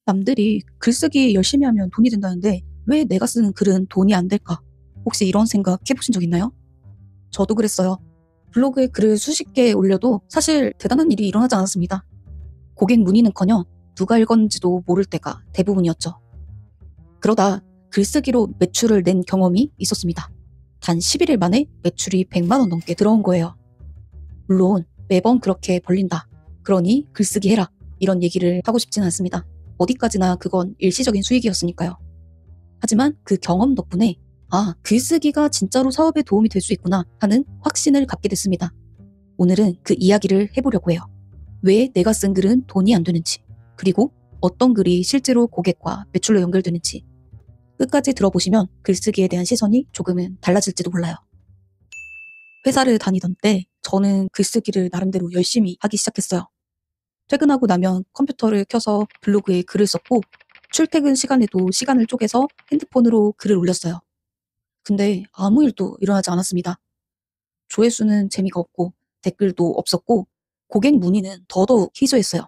남들이 글쓰기 열심히 하면 돈이 된다는데 왜 내가 쓰는 글은 돈이 안 될까? 혹시 이런 생각 해보신 적 있나요? 저도 그랬어요. 블로그에 글을 수십 개 올려도 사실 대단한 일이 일어나지 않았습니다. 고객 문의는커녕 누가 읽었는지도 모를 때가 대부분이었죠. 그러다 글쓰기로 매출을 낸 경험이 있었습니다. 단 11일 만에 매출이 100만 원 넘게 들어온 거예요. 물론 매번 그렇게 벌린다. 그러니 글쓰기 해라. 이런 얘기를 하고 싶진 않습니다. 어디까지나 그건 일시적인 수익이었으니까요. 하지만 그 경험 덕분에 글쓰기가 진짜로 사업에 도움이 될 수 있구나 하는 확신을 갖게 됐습니다. 오늘은 그 이야기를 해보려고 해요. 왜 내가 쓴 글은 돈이 안 되는지, 그리고 어떤 글이 실제로 고객과 매출로 연결되는지 끝까지 들어보시면 글쓰기에 대한 시선이 조금은 달라질지도 몰라요. 회사를 다니던 때 저는 글쓰기를 나름대로 열심히 하기 시작했어요. 퇴근하고 나면 컴퓨터를 켜서 블로그에 글을 썼고 출퇴근 시간에도 시간을 쪼개서 핸드폰으로 글을 올렸어요. 근데 아무 일도 일어나지 않았습니다. 조회수는 재미가 없고 댓글도 없었고 고객 문의는 더더욱 희소했어요.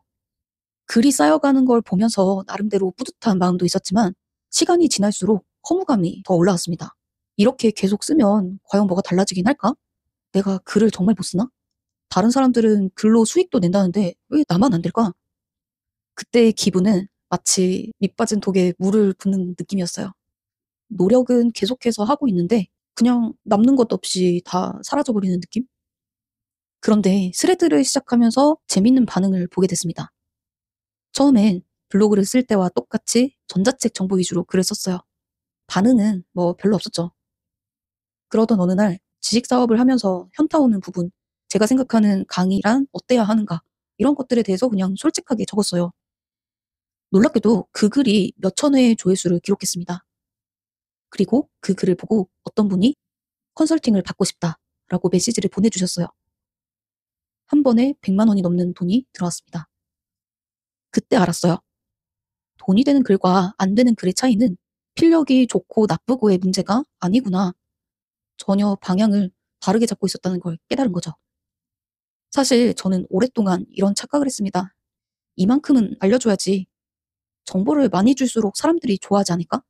글이 쌓여가는 걸 보면서 나름대로 뿌듯한 마음도 있었지만 시간이 지날수록 허무감이 더 올라왔습니다. 이렇게 계속 쓰면 과연 뭐가 달라지긴 할까? 내가 글을 정말 못 쓰나? 다른 사람들은 글로 수익도 낸다는데 왜 나만 안 될까? 그때의 기분은 마치 밑 빠진 독에 물을 붓는 느낌이었어요. 노력은 계속해서 하고 있는데 그냥 남는 것 없이 다 사라져버리는 느낌? 그런데 스레드를 시작하면서 재밌는 반응을 보게 됐습니다. 처음엔 블로그를 쓸 때와 똑같이 전자책 정보 위주로 글을 썼어요. 반응은 별로 없었죠. 그러던 어느 날 지식 사업을 하면서 현타 오는 부분, 제가 생각하는 강의란 어때야 하는가, 이런 것들에 대해서 그냥 솔직하게 적었어요. 놀랍게도 그 글이 몇천 회의 조회수를 기록했습니다. 그리고 그 글을 보고 어떤 분이 컨설팅을 받고 싶다라고 메시지를 보내주셨어요. 한 번에 100만 원이 넘는 돈이 들어왔습니다. 그때 알았어요. 돈이 되는 글과 안 되는 글의 차이는 필력이 좋고 나쁘고의 문제가 아니구나. 전혀 방향을 다르게 잡고 있었다는 걸 깨달은 거죠. 사실 저는 오랫동안 이런 착각을 했습니다. 이만큼은 알려줘야지. 정보를 많이 줄수록 사람들이 좋아하지 않을까?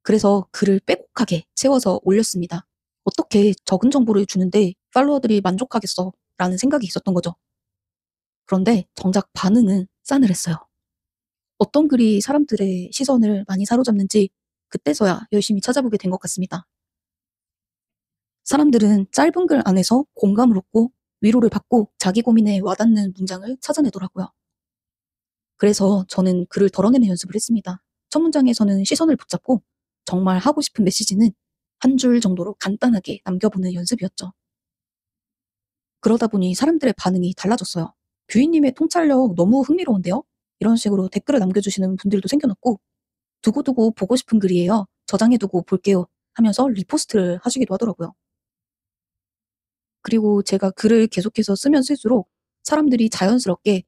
그래서 글을 빼곡하게 채워서 올렸습니다. 어떻게 적은 정보를 주는데 팔로워들이 만족하겠어? 라는 생각이 있었던 거죠. 그런데 정작 반응은 싸늘했어요. 어떤 글이 사람들의 시선을 많이 사로잡는지 그때서야 열심히 찾아보게 된 것 같습니다. 사람들은 짧은 글 안에서 공감을 얻고 위로를 받고 자기 고민에 와닿는 문장을 찾아내더라고요. 그래서 저는 글을 덜어내는 연습을 했습니다. 첫 문장에서는 시선을 붙잡고 정말 하고 싶은 메시지는 한 줄 정도로 간단하게 남겨보는 연습이었죠. 그러다 보니 사람들의 반응이 달라졌어요. 뷰이님의 통찰력 너무 흥미로운데요? 이런 식으로 댓글을 남겨주시는 분들도 생겨났고, 두고두고 보고 싶은 글이에요. 저장해두고 볼게요. 하면서 리포스트를 하시기도 하더라고요. 그리고 제가 글을 계속해서 쓰면 쓸수록 사람들이 자연스럽게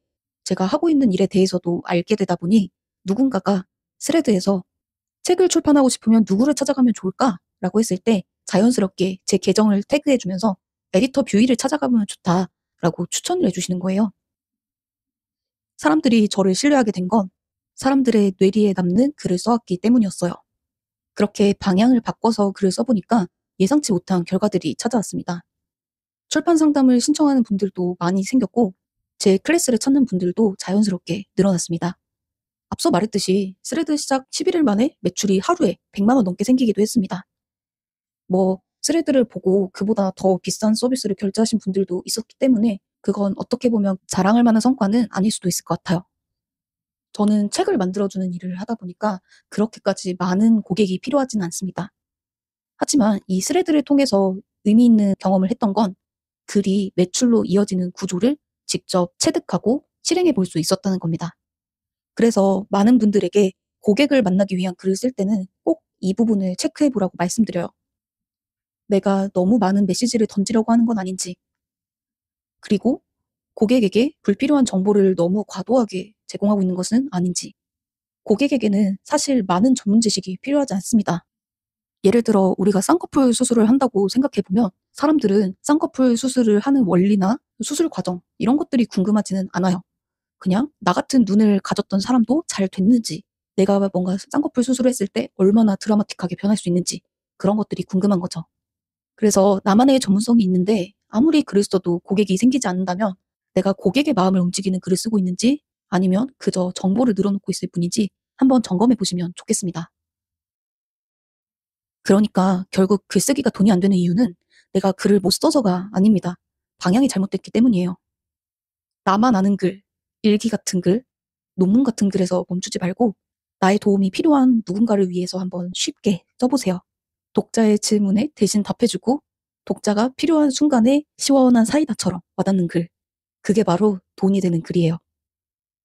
제가 하고 있는 일에 대해서도 알게 되다 보니 누군가가 스레드에서 책을 출판하고 싶으면 누구를 찾아가면 좋을까? 라고 했을 때 자연스럽게 제 계정을 태그해주면서 에디터 뷰이를 찾아가면 좋다라고 추천을 해주시는 거예요. 사람들이 저를 신뢰하게 된 건 사람들의 뇌리에 남는 글을 써왔기 때문이었어요. 그렇게 방향을 바꿔서 글을 써보니까 예상치 못한 결과들이 찾아왔습니다. 출판 상담을 신청하는 분들도 많이 생겼고 제 클래스를 찾는 분들도 자연스럽게 늘어났습니다. 앞서 말했듯이 스레드 시작 11일 만에 매출이 하루에 100만 원 넘게 생기기도 했습니다. 스레드를 보고 그보다 더 비싼 서비스를 결제하신 분들도 있었기 때문에 그건 어떻게 보면 자랑할 만한 성과는 아닐 수도 있을 것 같아요. 저는 책을 만들어주는 일을 하다 보니까 그렇게까지 많은 고객이 필요하지는 않습니다. 하지만 이 스레드를 통해서 의미 있는 경험을 했던 건 글이 매출로 이어지는 구조를 직접 체득하고 실행해 볼 수 있었다는 겁니다. 그래서 많은 분들에게 고객을 만나기 위한 글을 쓸 때는 꼭 이 부분을 체크해 보라고 말씀드려요. 내가 너무 많은 메시지를 던지려고 하는 건 아닌지, 그리고 고객에게 불필요한 정보를 너무 과도하게 제공하고 있는 것은 아닌지, 고객에게는 사실 많은 전문 지식이 필요하지 않습니다. 예를 들어 우리가 쌍꺼풀 수술을 한다고 생각해보면 사람들은 쌍꺼풀 수술을 하는 원리나 수술 과정 이런 것들이 궁금하지는 않아요. 그냥 나 같은 눈을 가졌던 사람도 잘 됐는지, 내가 뭔가 쌍꺼풀 수술을 했을 때 얼마나 드라마틱하게 변할 수 있는지, 그런 것들이 궁금한 거죠. 그래서 나만의 전문성이 있는데 아무리 글을 써도 고객이 생기지 않는다면 내가 고객의 마음을 움직이는 글을 쓰고 있는지 아니면 그저 정보를 늘어놓고 있을 뿐인지 한번 점검해 보시면 좋겠습니다. 그러니까 결국 글쓰기가 돈이 안 되는 이유는 내가 글을 못 써서가 아닙니다. 방향이 잘못됐기 때문이에요. 나만 아는 글, 일기 같은 글, 논문 같은 글에서 멈추지 말고 나의 도움이 필요한 누군가를 위해서 한번 쉽게 써보세요. 독자의 질문에 대신 답해주고 독자가 필요한 순간에 시원한 사이다처럼 와닿는 글. 그게 바로 돈이 되는 글이에요.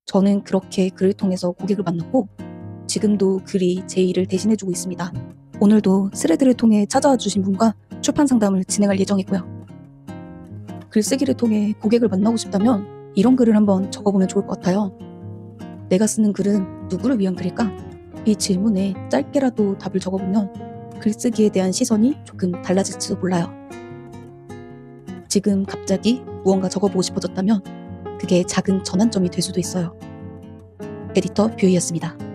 저는 그렇게 글을 통해서 고객을 만났고 지금도 글이 제 일을 대신해주고 있습니다. 오늘도 스레드를 통해 찾아와 주신 분과 출판 상담을 진행할 예정이고요. 글쓰기를 통해 고객을 만나고 싶다면 이런 글을 한번 적어보면 좋을 것 같아요. 내가 쓰는 글은 누구를 위한 글일까? 이 질문에 짧게라도 답을 적어보면 글쓰기에 대한 시선이 조금 달라질지도 몰라요. 지금 갑자기 무언가 적어보고 싶어졌다면 그게 작은 전환점이 될 수도 있어요. 에디터 뷰이였습니다.